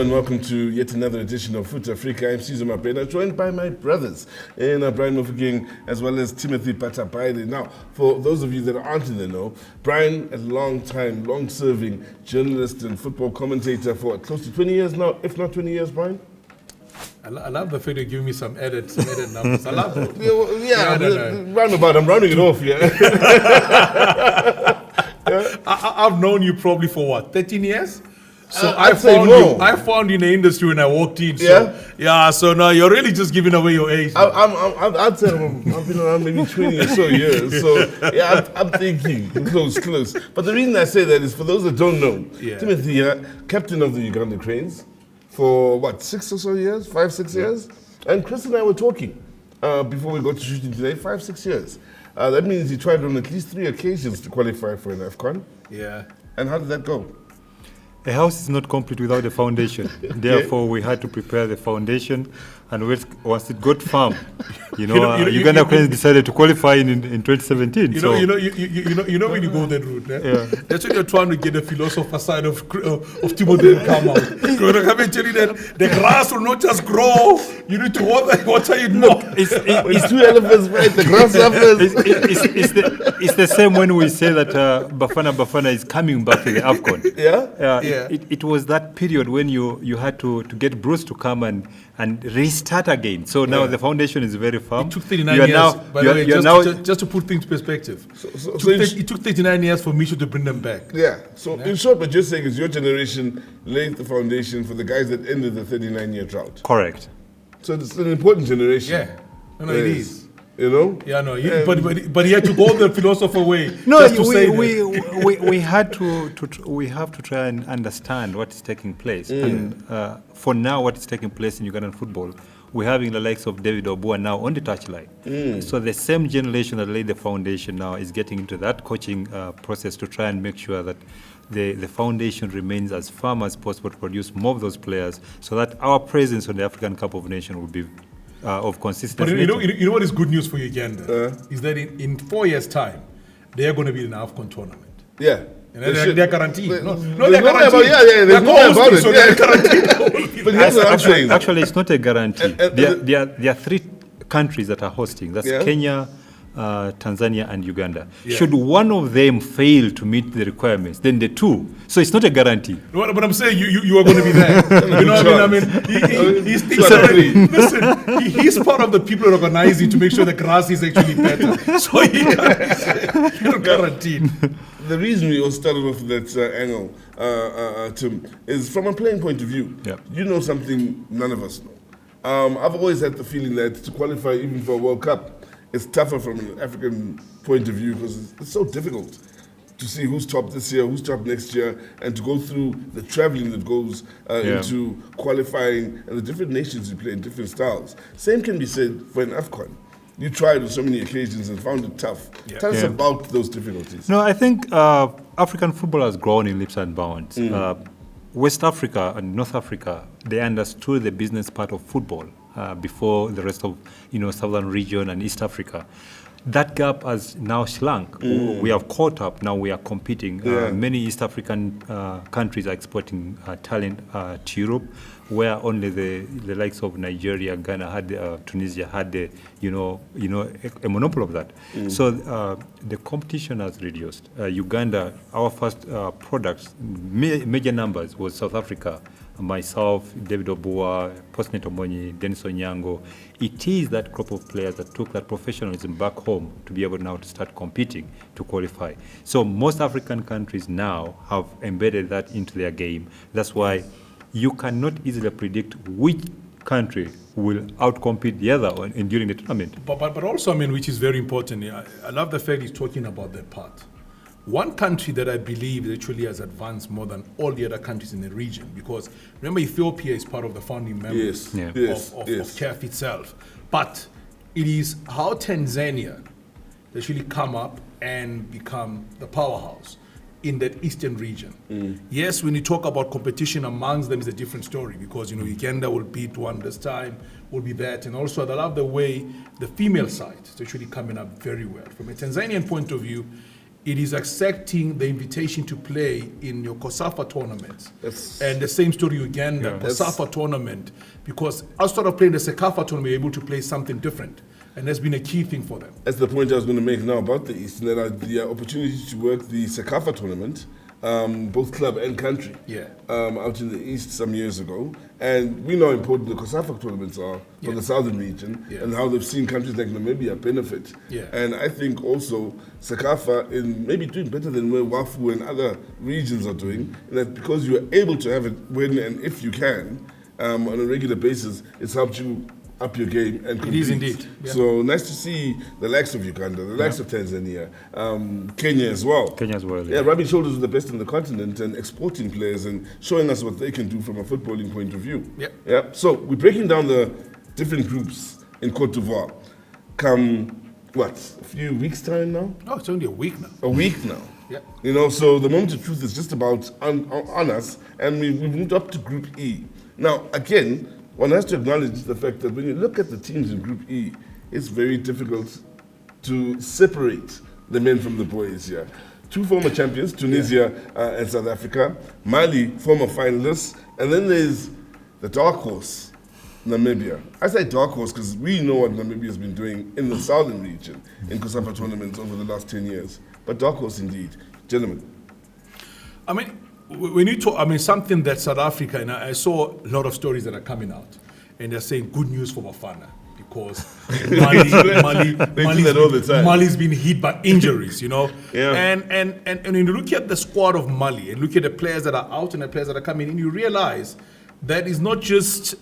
and welcome to yet another edition of Fut-Afrique. I'm Sizwe Mabena, joined by my brothers, Brian Mofokeng, as well as Timothy Batabaire. Now, for those of you that aren't in the know, Brian, a long-serving journalist and football commentator for close to 20 years now, if not 20 years, Brian? I love the fact you give me some edit numbers. I love it. Roundabout, I'm rounding it off, yeah. I've known you probably for what, 13 years? So I found you in the industry when I walked in. So, so now you're really just giving away your age. I'd say I've been around maybe 20 or so years. So yeah, I'm thinking close. But the reason I say that is for those that don't know, Timothy, captain of the Uganda Cranes for what, 6 or so years, 5-6 years? And Chris and I were talking before we got to shooting today, 5-6 years. That means he tried on at least 3 occasions to qualify for an AFCON. Yeah. And how did that go? A house is not complete without a foundation. Therefore, we had to prepare the foundation, and once it got firm, Uganda Cranes decided to qualify in 2017. You know when you go that route, that's when you're trying to get the philosopher side of Timothy to come out. Because I can tell you that the grass will not just grow. You need to water it more. It's 2 elephants, right? The grass suffers. It's the same when we say that Bafana is coming back to the AFCON. It was that period when you had to get Bruce to come and restart again. So now the foundation is very firm. It took 39 years. By the way, just to put things in perspective. It took 39 years for Misha to bring them back. Yeah. So in short, what you're saying is your generation laid the foundation for the guys that ended the 39-year drought. Correct. So it's an important generation. Yeah. No, it is. You know? Yeah, no. But he had to go the philosopher way. No, we have to try and understand what is taking place. And for now, what is taking place in Ugandan football, we're having the likes of David Obua now on the touchline. So the same generation that laid the foundation now is getting into that coaching process to try and make sure that the foundation remains as firm as possible to produce more of those players, so that our presence on the African Cup of Nations will be of consistency. But you know what is good news for Uganda? Is that in 4 years' time, they are going to be in the AFCON tournament. Yeah. And they're guaranteed. They're guaranteed. There's no about it. So they're guaranteed. But here's what I'm saying. Actually, it's not a guarantee. There are 3 countries that are hosting. That's Kenya, Tanzania, and Uganda. Yeah. Should one of them fail to meet the requirements, then the 2. So it's not a guarantee. But I'm saying you are going to be there. You know what I mean? He's part of the people organizing to make sure the grass is actually better. So you're guaranteed. The reason we all started off with that angle, Tim, is from a playing point of view. Yeah. You know something none of us know. I've always had the feeling that to qualify even for a World Cup, it's tougher from an African point of view because it's so difficult to see who's top this year, who's top next year, and to go through the traveling that goes into qualifying and the different nations you play in different styles. Same can be said for an AFCON. You tried on so many occasions and found it tough. Yeah. Tell us about those difficulties. No, I think African football has grown in leaps and bounds. West Africa and North Africa, they understood the business part of football before the rest of Southern region and East Africa. That gap has now shrunk. We have caught up. Now we are competing. Many East African countries are exporting talent to Europe, where only the likes of Nigeria, Ghana, Tunisia had a monopoly of that. So the competition has reduced. Uganda, our first products, major numbers was South Africa. Myself, David Obua, Postnet Omonyi, Dennis Onyango. It is that crop of players that took that professionalism back home to be able now to start competing to qualify. So most African countries now have embedded that into their game. That's why you cannot easily predict which country will outcompete the other during the tournament. But also, which is very important, I love the fact he's talking about that part. One country that I believe actually has advanced more than all the other countries in the region, because remember Ethiopia is part of the founding members of CAF itself. But it is how Tanzania actually come up and become the powerhouse in that eastern region. Yes, when you talk about competition amongst them, is a different story, because Uganda will beat one this time, will be that. And also I love the way the female side is actually coming up very well. From a Tanzanian point of view, it is accepting the invitation to play in your COSAFA tournaments. Yes. And the same story Uganda, COSAFA tournament, because outside of playing the CECAFA tournament, you're able to play something different. And that's been a key thing for them. That's the point I was going to make now about the East. There are the opportunity to work the CECAFA tournament, both club and country, out in the East some years ago. And we know how important the COSAFA tournaments are for the southern region and how they've seen countries like Namibia benefit. And I think also CECAFA is maybe doing better than where WAFU and other regions are doing, and that because you are able to have it when and if you can on a regular basis, it's helped you up your game and compete. It is indeed. Yeah. So nice to see the likes of Uganda, the likes of Tanzania, Kenya as well. Kenya as well. Yeah, rubbing shoulders with the best in the continent and exporting players and showing us what they can do from a footballing point of view. Yeah. So we're breaking down the different groups in Cote d'Ivoire. Come, a few weeks time now? Oh, it's only a week now. A week now. Yeah. You know, so the moment of truth is just about on us, and we've moved up to Group E. Now, again, one has to acknowledge the fact that when you look at the teams in Group E, it's very difficult to separate the men from the boys here. Two former champions, Tunisia and South Africa, Mali, former finalists, and then there's the dark horse, Namibia. I say dark horse because we know what Namibia has been doing in the southern region in COSAFA tournaments over the last 10 years. But dark horse indeed. Gentlemen. I mean, when you talk, something that South Africa, and I saw a lot of stories that are coming out, and they're saying good news for Bafana because Mali's been hit by injuries, you know. And when you look at the squad of Mali and look at the players that are out and the players that are coming in, you realize that it's not just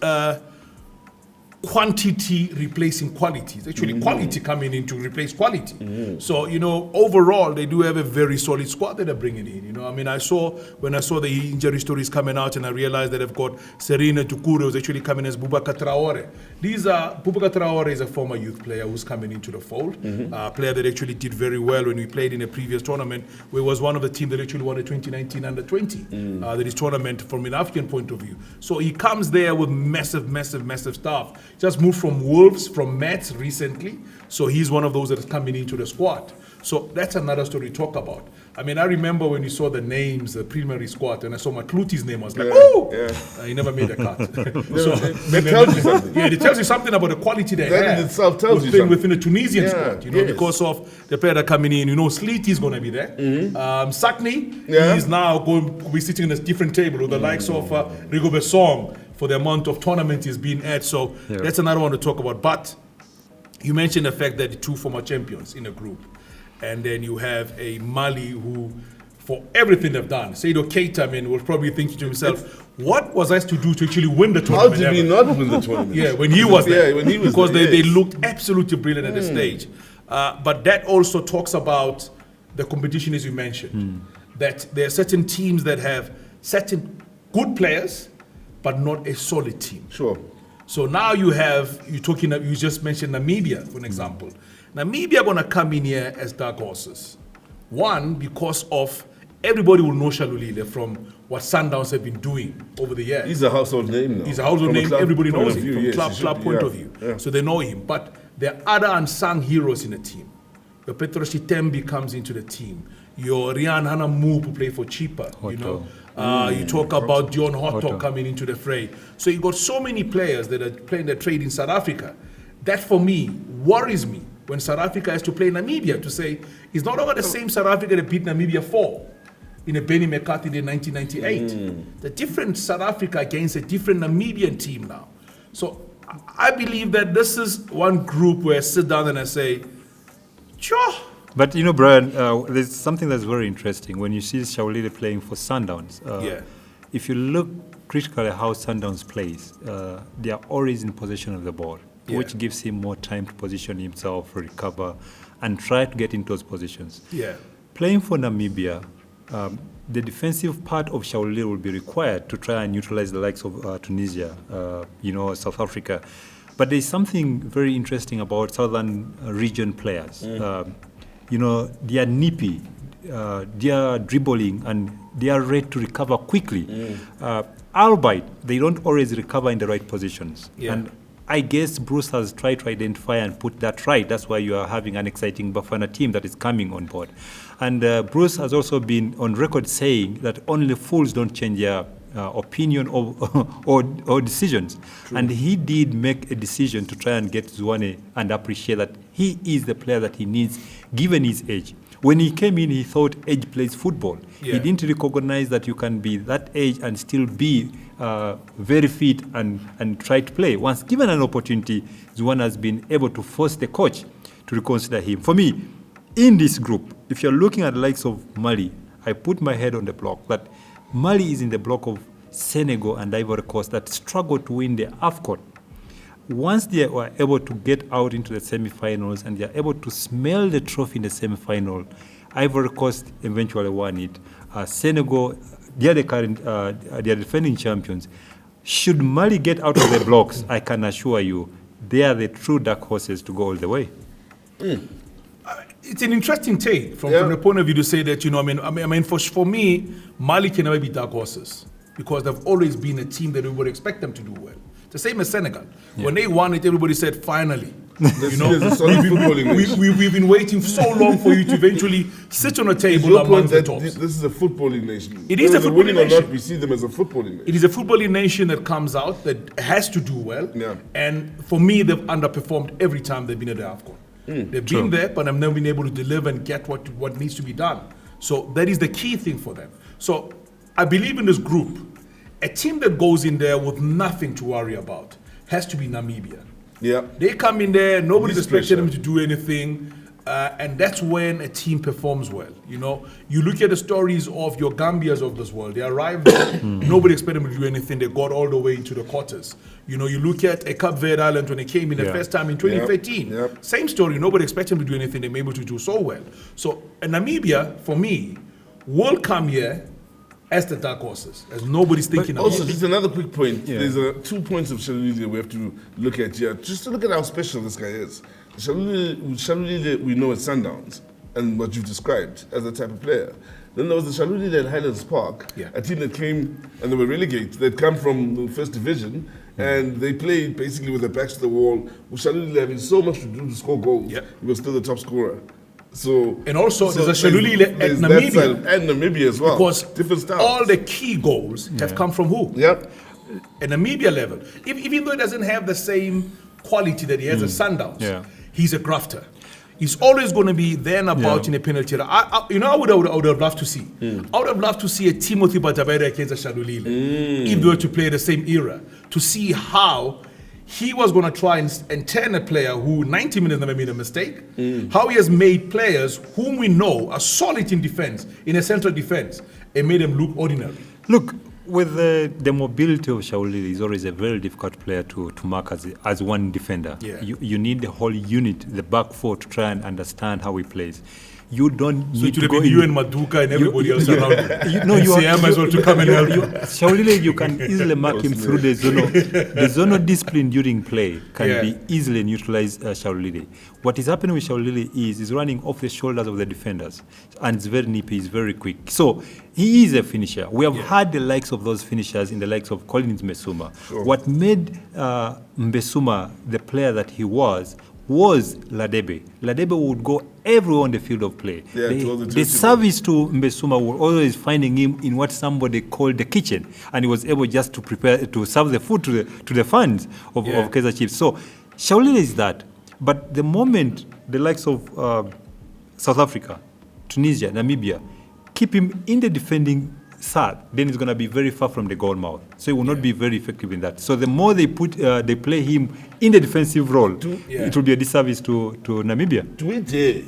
quantity replacing quality. It's actually quality coming in to replace quality. So, you know, overall, they do have a very solid squad that they're bringing in. You know, when I saw the injury stories coming out and I realized that they've got Serena Tukuru who's actually coming as Boubacar Traore. Boubacar Traore is a former youth player who's coming into the fold. A player that actually did very well when we played in a previous tournament, where he was one of the teams that actually won the 2019 Under-20. That is tournament from an African point of view. So he comes there with massive stuff. Just moved from Wolves, from Mets recently. So he's one of those that is coming into the squad. So that's another story to talk about. I mean, I remember when you saw the names, the preliminary squad, and I saw Matluti's name, I was like, he never made a cut. So that tells you something. Yeah, it tells you something about the quality they that have. in itself tells you something. Within the Tunisian squad, you know, because of the player that coming in. You know, Sleet is going to be there. Sakni is now going to be sitting at a different table with the likes of Rigobert Song for the amount of tournament he's been at. So that's another one to talk about. But you mentioned the fact that the two former champions in a group. And then you have a Mali who, for everything they've done, Seydou Keita, was probably thinking to himself, what was I to do to actually win the tournament? How did we not win the tournament? When he was there. When he was because there, they looked absolutely brilliant at the stage. But that also talks about the competition, as you mentioned, that there are certain teams that have certain good players, but not a solid team. Sure. So now you just mentioned Namibia, for an example. Namibia going to come in here as dark horses. One, because of everybody will know Shalulile from what Sundowns have been doing over the years. He's a household name now. He's a household name. Everybody knows him from club point of view. Yeah. So they know him. But there are other unsung heroes in the team. Your Petro Shitembi comes into the team. Your Rian Hanamu who play for cheaper. You know. You talk about Dion Hotto coming into the fray. So you got so many players that are playing their trade in South Africa. That for me worries me when South Africa has to play Namibia, to say it's no longer the same South Africa that beat Namibia 4 in a Benny McCarthy in 1998. The different South Africa against a different Namibian team now. So I believe that this is one group where I sit down and I say, sure. But you know, Brian, there's something that's very interesting when you see Shaulile playing for Sundowns. If you look critically at how Sundowns plays, they are always in possession of the ball, which gives him more time to position himself, recover, and try to get into those positions. Playing for Namibia, the defensive part of Shaulile will be required to try and neutralize the likes of Tunisia, South Africa. But there's something very interesting about Southern region players. They are nippy, they are dribbling, and they are ready to recover quickly. Albeit, they don't always recover in the right positions. And I guess Bruce has tried to identify and put that right. That's why you are having an exciting Bafana team that is coming on board. And Bruce has also been on record saying that only fools don't change their opinion or decisions. True. And he did make a decision to try and get Zwane and appreciate that he is the player that he needs, given his age. When he came in, he thought age plays football. Yeah. He didn't recognize that you can be that age and still be very fit and try to play. Once given an opportunity, Zwane has been able to force the coach to reconsider him. For me, in this group, if you're looking at the likes of Mali, I put my head on the block that Mali is in the block of Senegal and Ivory Coast that struggled to win the AFCON. Once they were able to get out into the semi-finals and they are able to smell the trophy in the semi-final, Ivory Coast eventually won it. Senegal, they are the current, they are defending champions. Should Mali get out of the blocks, I can assure you, they are the true dark horses to go all the way. It's an interesting take from the point of view to say that, for me, Mali can never be dark horses because they've always been a team that we would expect them to do well. The same as Senegal. Yeah. When they won it, everybody said, finally. We've been waiting so long for you to eventually sit on a table amongst the tops. This is a footballing nation. It is a footballing nation. Or not, we see them as a footballing nation. It is a footballing nation that comes out, that has to do well. Yeah. And for me, they've underperformed every time they've been at the AFCON. They've been there, but I've never been able to deliver and get what needs to be done. So that is the key thing for them. So I believe in this group. A team that goes in there with nothing to worry about has to be Namibia. Yeah, they come in there, nobody's expecting them to do anything, and that's when a team performs well. You look at the stories of your Gambias of this world. They arrived there, nobody expected them to do anything. They got all the way into the quarters. You look at a Cape Verde Island when they came in the first time in 2013. Same story. Nobody expected them to do anything. They were able to do so well. So Namibia, for me, will come here as the dark horses, as nobody's thinking about. Also, just another quick point. Yeah. There's 2 points of Shalulile we have to look at here. Just to look at how special this guy is. Shalulile we know at Sundowns, and what you've described as a type of player. Then there was the Shalulile at Highlands Park, a team that came and they were relegated. They'd come from the first division, and they played basically with their backs to the wall. With Shalulile having so much to do to score goals, he was still the top scorer. And also there's a Shalulile at Namibia. And Namibia as well. Because different styles. All the key goals have come from who? Yep. At Namibia level. Even though he doesn't have the same quality that he has at Sundowns, he's a grafter. He's always going to be there and about in a penalty area. I would have loved to see. I would have loved to see a Timothy Batabaire against a Shalulile if they were to play the same era, to see how he was going to try and turn a player who 90 minutes never made a mistake, how he has made players whom we know are solid in defense, in a central defense, and made them look ordinary. Look, with the mobility of Shalulile, he's always a very difficult player to mark as one defender. Yeah. You need the whole unit, the back four, to try and understand how he plays. You don't need to go you and Maduka and everybody else around you. As well to come and help you. Shalulile, you can easily mark him through the zone. The zone discipline during play can be easily neutralized. Shalulile. What is happening with Shalulile is he's running off the shoulders of the defenders, and it's very nippy, he's very quick. So he is a finisher. We have had the likes of those finishers in the likes of Collins Mbesuma. Sure. What made Mbesuma the player that he was Ladebe. Ladebe would go everywhere on the field of play. The service to Mbesuma was always finding him in what somebody called the kitchen, and he was able just to prepare to serve the food to the fans of Kaizer Chiefs. So Shalulile is that. But the moment the likes of South Africa, Tunisia, Namibia keep him in the defending third, then he's going to be very far from the goal mouth. So he will not be very effective in that. So the more they play him in the defensive role, it will be a disservice to Namibia. Do we dare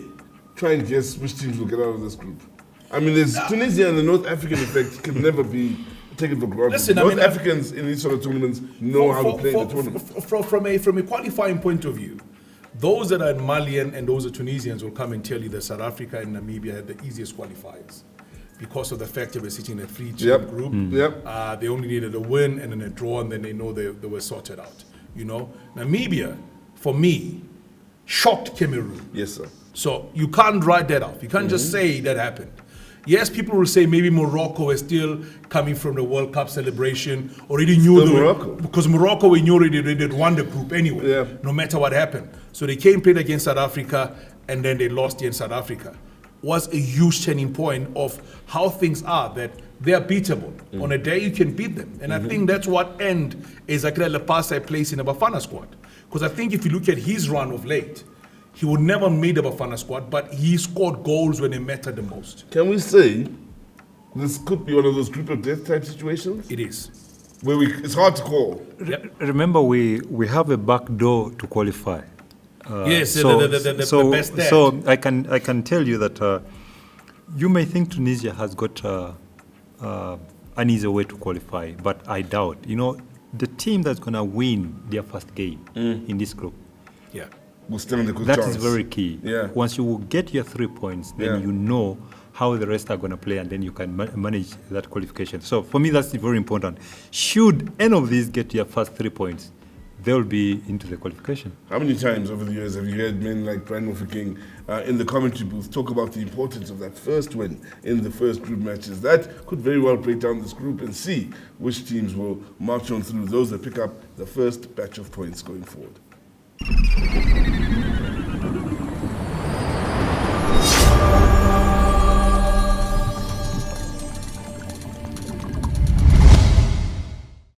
try and guess which teams will get out of this group? I mean, there's Tunisia and the North African effect can never be taken for granted. Listen, North Africans in these sort of tournaments know how to play the tournament. From a qualifying point of view, those that are Malian and those are Tunisians will come and tell you that South Africa and Namibia had the easiest qualifiers, because of the fact that we're sitting in a 3-team group. They only needed a win and then a draw, and then they know they were sorted out. Namibia, for me, shocked Cameroon. Yes, sir. So you can't write that off. You can't just say that happened. Yes, people will say maybe Morocco is still coming from the World Cup celebration. Already knew Still Morocco. because Morocco, we knew already they'd won the group anyway, Yeah. no matter what happened. So they came, played against South Africa, and then they lost here in South Africa. Was a huge turning point of how things are, that they are beatable. On a day you can beat them. And I think that's what end Ezekiel Lepasa plays in the Bafana squad. Because I think if you look at his run of late, he would never made the Bafana squad, but he scored goals when they mattered the most. Can we say this could be one of those group of death type situations? It is. Where it's hard to call. Remember, we have a back door to qualify. Yes, the best dad. So I can tell you that you may think Tunisia has got an easy way to qualify, but I doubt. You know, the team that's going to win their first game in this group, Yeah. We'll stand a good that chance. is very key. Yeah. Once you get your 3 points, then Yeah. you know how the rest are going to play, and then you can manage that qualification. So for me, that's very important. Should any of these get your first 3 points, they'll be into the qualification. How many times over the years have you heard men like Brian Mofokeng in the commentary booth talk about the importance of that first win in the first group matches? That could very well break down this group and see which teams will march on through, those that pick up the first batch of points going forward.